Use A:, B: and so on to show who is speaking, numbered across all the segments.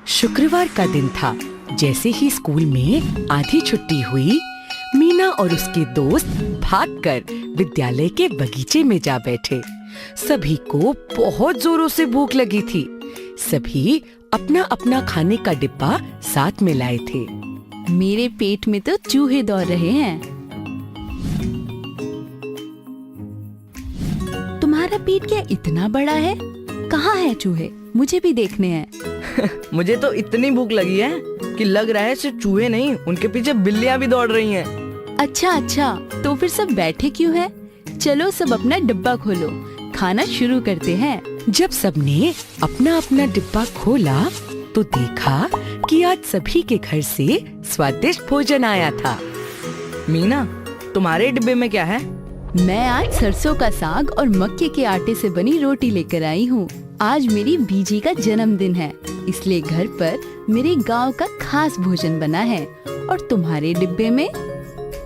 A: शुक्रवार का दिन था। जैसे ही स्कूल में आधी छुट्टी हुई, मीना और उसके दोस्त भागकर विद्यालय के बगीचे में जा बैठे। सभी को बहुत जोरों से भूख लगी थी। सभी अपना अपना खाने का डिब्बा साथ में लाए थे।
B: मेरे पेट में तो चूहे दौड़ रहे हैं। तुम्हारा पेट क्या इतना बड़ा है? कहाँ है चूहे? मुझे भी देखने हैं।
C: मुझे तो इतनी भूख लगी है कि लग रहा है सिर्फ चूहे नहीं, उनके पीछे बिल्लियाँ भी दौड़ रही हैं।
B: अच्छा, तो फिर सब बैठे क्यों हैं? चलो सब अपना डिब्बा खोलो, खाना शुरू करते हैं।
A: जब सबने अपना अपना डिब्बा खोला तो देखा कि आज सभी के घर से स्वादिष्ट भोजन आया था।
C: मीना, तुम्हारे डिब्बे में क्या है?
B: मैं आज सरसों का साग और मक्के के आटे से बनी रोटी लेकर आई हूँ। आज मेरी बीजी का जन्मदिन है, इसलिए घर पर मेरे गांव का खास भोजन बना है। और तुम्हारे डिब्बे में?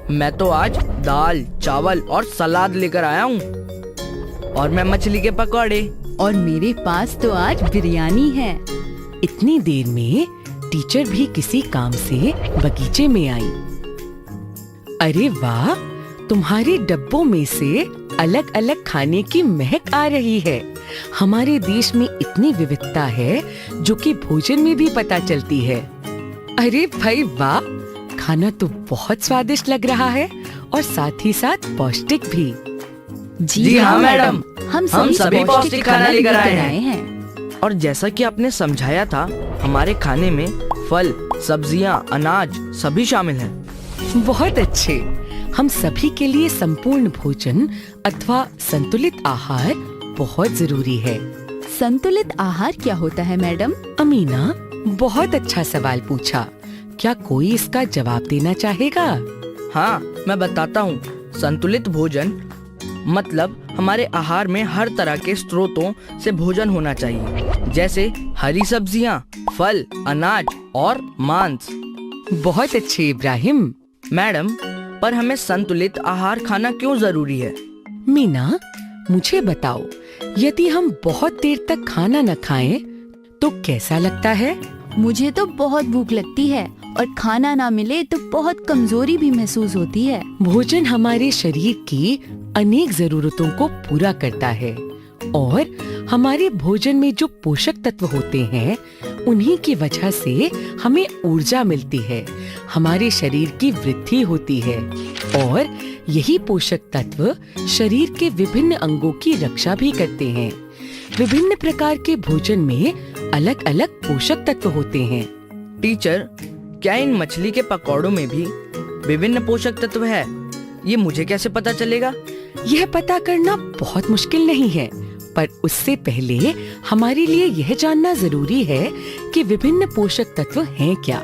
C: मैं तो आज दाल, चावल और सलाद लेकर आया हूँ, और मैं मछली के पकौड़े।
B: और मेरे पास तो आज बिरयानी है।
A: इतनी देर में टीचर भी किसी काम से बगीचे में आई। अरे वाह, तुम्हारे डब्बों में से अलग अलग खाने की महक आ रही है। हमारे देश में इतनी विविधता है जो कि भोजन में भी पता चलती है। अरे भाई वाह, खाना तो बहुत स्वादिष्ट लग रहा है और साथ ही साथ पौष्टिक भी।
C: जी हाँ मैडम,
B: हम
C: सभी पौष्टिक खाना लेकर आए
B: हैं।
C: और जैसा कि आपने समझाया था, हमारे खाने में फल, सब्जियां, अनाज सभी शामिल हैं।
A: बहुत अच्छे। हम सभी के लिए संपूर्ण भोजन अथवा संतुलित आहार बहुत जरूरी है।
B: संतुलित आहार क्या होता है मैडम?
A: अमीना, बहुत अच्छा सवाल पूछा। क्या कोई इसका जवाब देना चाहेगा?
C: हाँ, मैं बताता हूँ। संतुलित भोजन मतलब हमारे आहार में हर तरह के स्रोतों से भोजन होना चाहिए, जैसे हरी सब्जियाँ, फल, अनाज और मांस।
A: बहुत अच्छे इब्राहिम।
C: मैडम, पर हमें संतुलित आहार खाना क्यों जरूरी है?
A: मीना, मुझे बताओ, यदि हम बहुत देर तक खाना न खाएं तो कैसा लगता है?
B: मुझे तो बहुत भूख लगती है और खाना ना मिले तो बहुत कमजोरी भी महसूस होती है।
A: भोजन हमारे शरीर की अनेक जरूरतों को पूरा करता है और हमारे भोजन में जो पोषक तत्व होते हैं उन्हीं की वजह से हमें ऊर्जा मिलती है, हमारे शरीर की वृद्धि होती है और यही पोषक तत्व शरीर के विभिन्न अंगों की रक्षा भी करते हैं। विभिन्न प्रकार के भोजन में अलग अलग पोषक तत्व होते हैं।
C: टीचर, क्या इन मछली के पकौड़ों में भी विभिन्न पोषक तत्व है? ये मुझे कैसे पता चलेगा?
A: यह पता करना बहुत मुश्किल नहीं है, पर उससे पहले हमारे लिए यह जानना जरूरी है कि विभिन्न पोषक तत्व हैं क्या।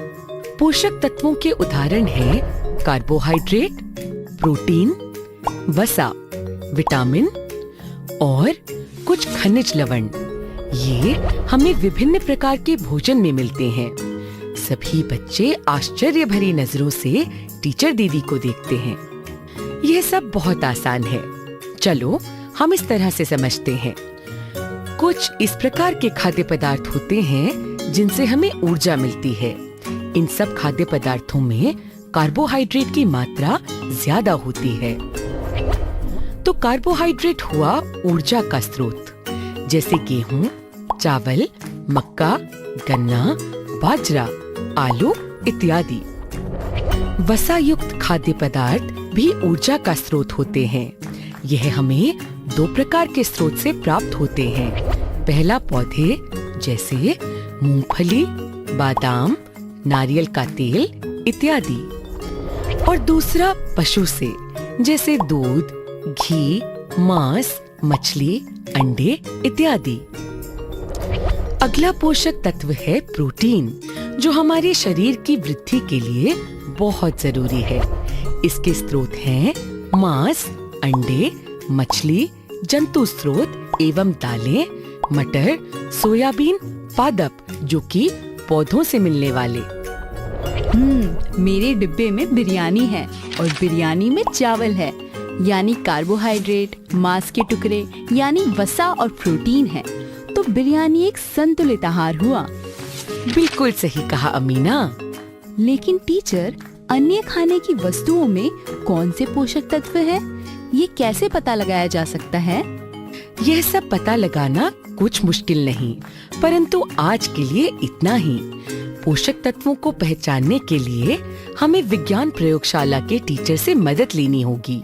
A: पोषक तत्वों के उदाहरण हैं कार्बोहाइड्रेट, प्रोटीन, वसा, विटामिन और कुछ खनिज लवण। ये हमें विभिन्न प्रकार के भोजन में मिलते हैं। सभी बच्चे आश्चर्य भरी नजरों से टीचर दीदी को देखते हैं। यह सब बहुत आसान है, चलो हम इस तरह से समझते हैं। कुछ इस प्रकार के खाद्य पदार्थ होते हैं जिनसे हमें ऊर्जा मिलती है। इन सब खाद्य पदार्थों में कार्बोहाइड्रेट की मात्रा ज्यादा होती है। तो कार्बोहाइड्रेट हुआ ऊर्जा का स्रोत, जैसे गेहूं, चावल, मक्का, गन्ना, बाजरा, आलू इत्यादि। वसा युक्त खाद्य पदार्थ भी ऊर्जा का स्रोत होते हैं। यह हमें दो प्रकार के स्रोत से प्राप्त होते हैं। पहला पौधे जैसे मूंगफली, बादाम, नारियल का तेल इत्यादि, और दूसरा पशु से, जैसे दूध, घी, मांस, मछली, अंडे इत्यादि। अगला पोषक तत्व है प्रोटीन, जो हमारे शरीर की वृद्धि के लिए बहुत जरूरी है। इसके स्रोत हैं मांस, अंडे, मछली, जंतु स्रोत एवं दालें, मटर, सोयाबीन, पादप जो कि पौधों से मिलने वाले।
B: मेरे डिब्बे में बिरयानी है और बिरयानी में चावल है, यानी कार्बोहाइड्रेट, मांस के टुकड़े यानी वसा और प्रोटीन है। तो बिरयानी एक संतुलित आहार हुआ।
A: बिल्कुल सही कहा अमीना।
B: लेकिन टीचर, अन्य खाने की वस्तुओं में कौन से पोषक तत्व हैं? ये कैसे पता लगाया जा सकता है?
A: यह सब पता लगाना कुछ मुश्किल नहीं, परंतु आज के लिए इतना ही। पोषक तत्वों को पहचानने के लिए हमें विज्ञान प्रयोगशाला के टीचर से मदद लेनी होगी।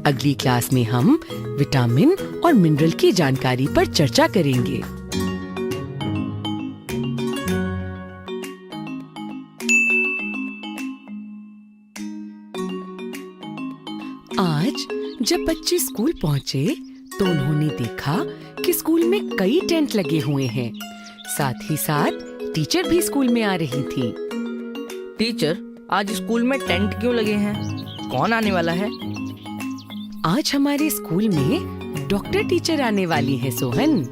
A: अगली क्लास में हम विटामिन और मिनरल की जानकारी पर चर्चा करेंगे। आज जब बच्चे स्कूल पहुँचे तो उन्होंने देखा कि स्कूल में कई टेंट लगे हुए हैं। साथ ही साथ टीचर भी स्कूल में आ रही थी।
C: टीचर, आज स्कूल में टेंट क्यों लगे हैं? कौन आने वाला है?
A: आज हमारे स्कूल में डॉक्टर टीचर आने वाली है सोहन।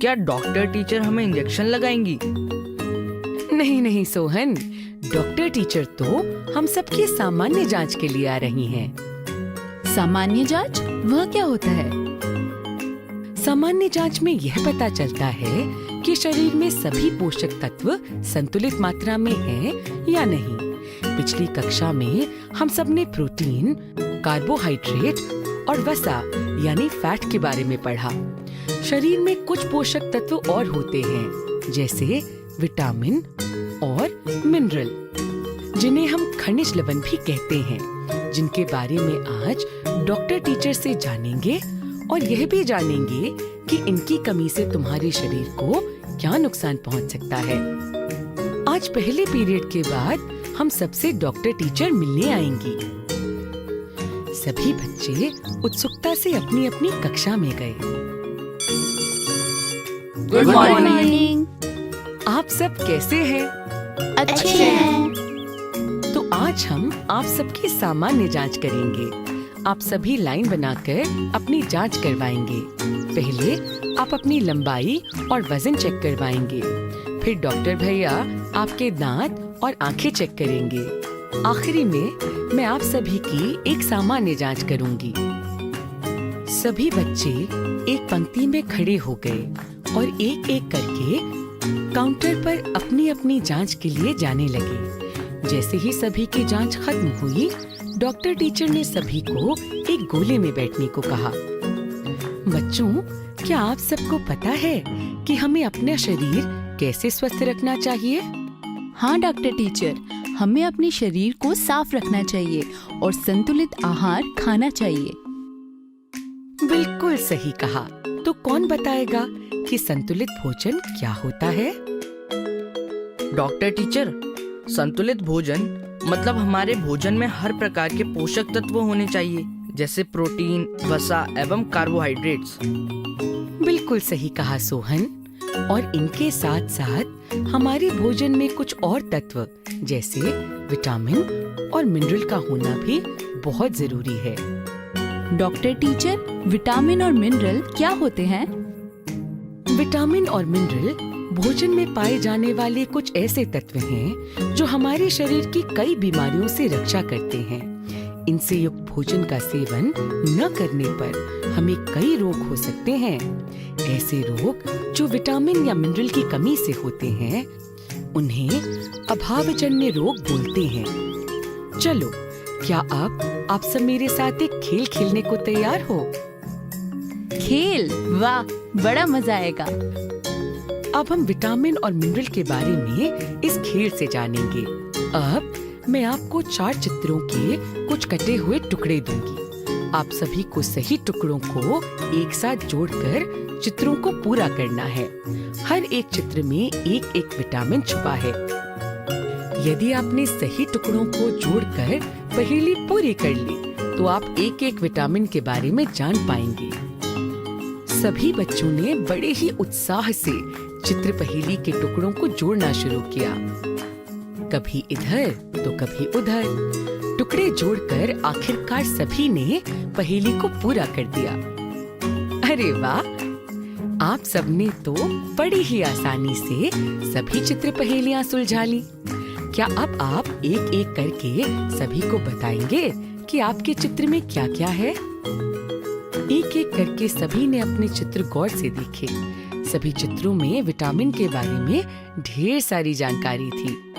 C: क्या डॉक्टर टीचर हमें इंजेक्शन लगाएंगी?
A: नहीं नहीं सोहन, डॉक्टर टीचर तो हम सबकी सामान्य जांच के लिए आ रही हैं।
B: सामान्य जांच, वह क्या होता है?
A: सामान्य जांच में यह पता चलता है कि शरीर में सभी पोषक तत्व संतुलित मात्रा में हैं या नहीं। पिछली कक्षा में हम सब ने प्रोटीन, कार्बोहाइड्रेट और वसा यानी फैट के बारे में पढ़ा। शरीर में कुछ पोषक तत्व और होते हैं, जैसे विटामिन और मिनरल, जिन्हें हम खनिज लवण भी कहते हैं, जिनके बारे में आज डॉक्टर टीचर से जानेंगे और यह भी जानेंगे कि इनकी कमी से तुम्हारे शरीर को क्या नुकसान पहुंच सकता है। आज पहले पीरियड के बाद हम सबसे डॉक्टर टीचर मिलने आएंगी। सभी बच्चे उत्सुकता से अपनी अपनी कक्षा में गए।
C: Good
B: morning.
A: आप सब कैसे हैं?
B: अच्छे हैं।
A: तो आज हम आप सबकी सामान्य जांच करेंगे। आप सभी लाइन बनाकर अपनी जांच करवाएंगे। पहले आप अपनी लंबाई और वजन चेक करवाएंगे, फिर डॉक्टर भैया आपके दांत और आंखें चेक करेंगे। आखिरी में मैं आप सभी की एक सामान्य जांच करूंगी। सभी बच्चे एक पंक्ति में खड़े हो गए और एक एक करके काउंटर पर अपनी अपनी जांच के लिए जाने लगे। जैसे ही सभी की जांच खत्म हुई, डॉक्टर टीचर ने सभी को एक गोले में बैठने को कहा। बच्चों, क्या आप सबको पता है कि हमें अपना शरीर कैसे स्वस्थ रखना चाहिए?
B: हाँ डॉक्टर टीचर, हमें अपने शरीर को साफ रखना चाहिए और संतुलित आहार खाना चाहिए।
A: बिल्कुल सही कहा। तो कौन बताएगा कि संतुलित भोजन क्या होता है?
C: डॉक्टर टीचर, संतुलित भोजन मतलब हमारे भोजन में हर प्रकार के पोषक तत्व होने चाहिए, जैसे प्रोटीन, वसा एवं कार्बोहाइड्रेट्स।
A: बिल्कुल सही कहा सोहन। और इनके साथ साथ हमारे भोजन में कुछ और तत्व जैसे विटामिन और मिनरल का होना भी बहुत जरूरी है।
B: डॉक्टर टीचर, विटामिन और मिनरल क्या होते हैं?
A: विटामिन और मिनरल भोजन में पाए जाने वाले कुछ ऐसे तत्व हैं जो हमारे शरीर की कई बीमारियों से रक्षा करते हैं। इनसे युक्त भोजन का सेवन न करने पर हमें कई रोग हो सकते हैं। ऐसे रोग जो विटामिन या मिनरल की कमी से होते हैं, उन्हें अभावजन्य रोग बोलते हैं। चलो, क्या आप सब मेरे साथ एक खेल खेलने को तैयार हो?
B: खेल? वाह, बड़ा मजा आएगा।
A: अब हम विटामिन और मिनरल के बारे में इस खेल से जानेंगे। अब मैं आपको 4 चित्रों के कुछ कटे हुए टुकड़े दूंगी। आप सभी को सही टुकड़ों को एक साथ जोड़कर चित्रों को पूरा करना है। हर एक चित्र में एक एक विटामिन छुपा है। यदि आपने सही टुकड़ों को जोड़कर पहेली पूरी कर ली, तो आप एक एक विटामिन के बारे में जान पाएंगे। सभी बच्चों ने बड़े ही उत्साह से चित्र पहेली के टुकड़ों को जोड़ना शुरू किया। कभी इधर तो कभी उधर टुकड़े जोड़कर आखिरकार सभी ने पहेली को पूरा कर दिया। अरे वाह! आप सबने तो बड़ी ही आसानी से सभी चित्र पहेलियां सुलझा ली। क्या अब आप एक एक करके सभी को बताएंगे कि आपके चित्र में क्या क्या है? एक एक करके सभी ने अपने चित्र गौर से देखे। सभी चित्रों में विटामिन के बारे में ढेर सारी जानकारी थी।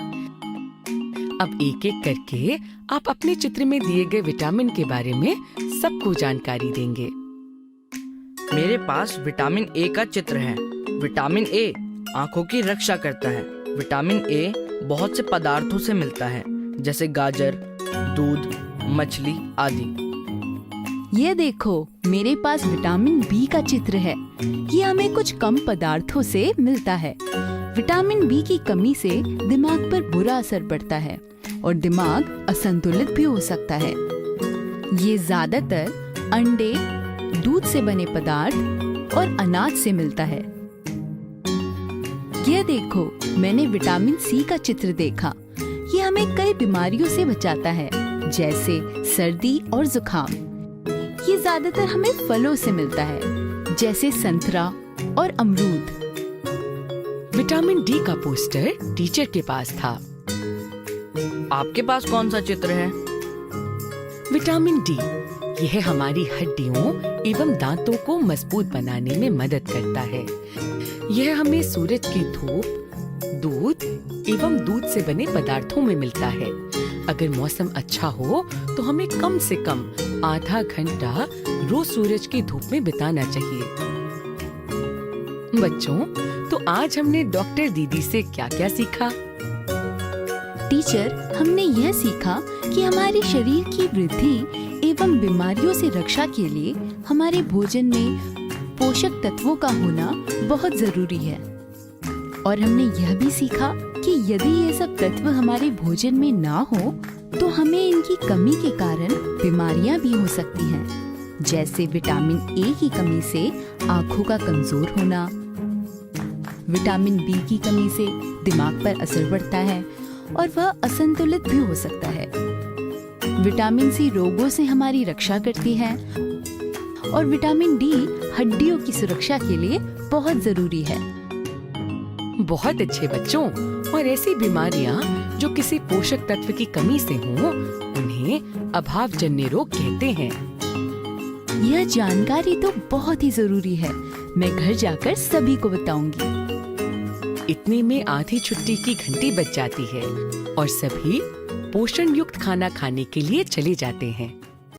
A: अब एक एक करके आप अपने चित्र में दिए गए विटामिन के बारे में सबको जानकारी देंगे।
C: मेरे पास विटामिन ए का चित्र है। विटामिन ए आंखों की रक्षा करता है। विटामिन ए बहुत से पदार्थों से मिलता है, जैसे गाजर, दूध, मछली आदि।
B: ये देखो, मेरे पास विटामिन बी का चित्र है। ये हमें कुछ कम पदार्थों से मिलता है। विटामिन बी की कमी से दिमाग पर बुरा असर पड़ता है और दिमाग असंतुलित भी हो सकता है। ये ज्यादातर अंडे, दूध से बने पदार्थ और अनाज से मिलता है। ये देखो, मैंने विटामिन सी का चित्र देखा। ये हमें कई बीमारियों से बचाता है, जैसे सर्दी और जुकाम। ये ज्यादातर हमें फलों से मिलता है, जैसे संतरा और अमरूद।
A: विटामिन डी का पोस्टर टीचर के पास था।
C: आपके पास कौन सा चित्र है?
A: विटामिन डी यह हमारी हड्डियों एवं दांतों को मजबूत बनाने में मदद करता है। यह हमें सूरज की धूप, दूध एवं दूध से बने पदार्थों में मिलता है। अगर मौसम अच्छा हो तो हमें कम से कम आधा घंटा रोज सूरज की धूप में बिताना चाहिए। बच्चों, तो आज हमने डॉक्टर दीदी से क्या-क्या सीखा?
B: टीचर, हमने यह सीखा कि हमारे शरीर की वृद्धि एवं बीमारियों से रक्षा के लिए हमारे भोजन में पोषक तत्वों का होना बहुत जरूरी है। और हमने यह भी सीखा कि यदि ये सब तत्व हमारे भोजन में ना हो तो हमें इनकी कमी के कारण बीमारियां भी हो सकती हैं, जैसे विटामिन ए की कमी से आँखों का कमजोर होना, विटामिन बी की कमी से दिमाग पर असर पड़ता है और वह असंतुलित भी हो सकता है। विटामिन सी रोगों से हमारी रक्षा करती है और विटामिन डी हड्डियों की सुरक्षा के लिए बहुत जरूरी है।
A: बहुत अच्छे बच्चों, और ऐसी बीमारियां जो किसी पोषक तत्व की कमी से हों, उन्हें अभावजन्य रोग कहते हैं।
B: यह जानकारी तो बहुत ही जरूरी है। मैं घर जाकर सभी को बताऊंगी।
A: इतने में आधी छुट्टी की घंटी बज जाती है और सभी पोषण युक्त खाना खाने के लिए चले जाते हैं।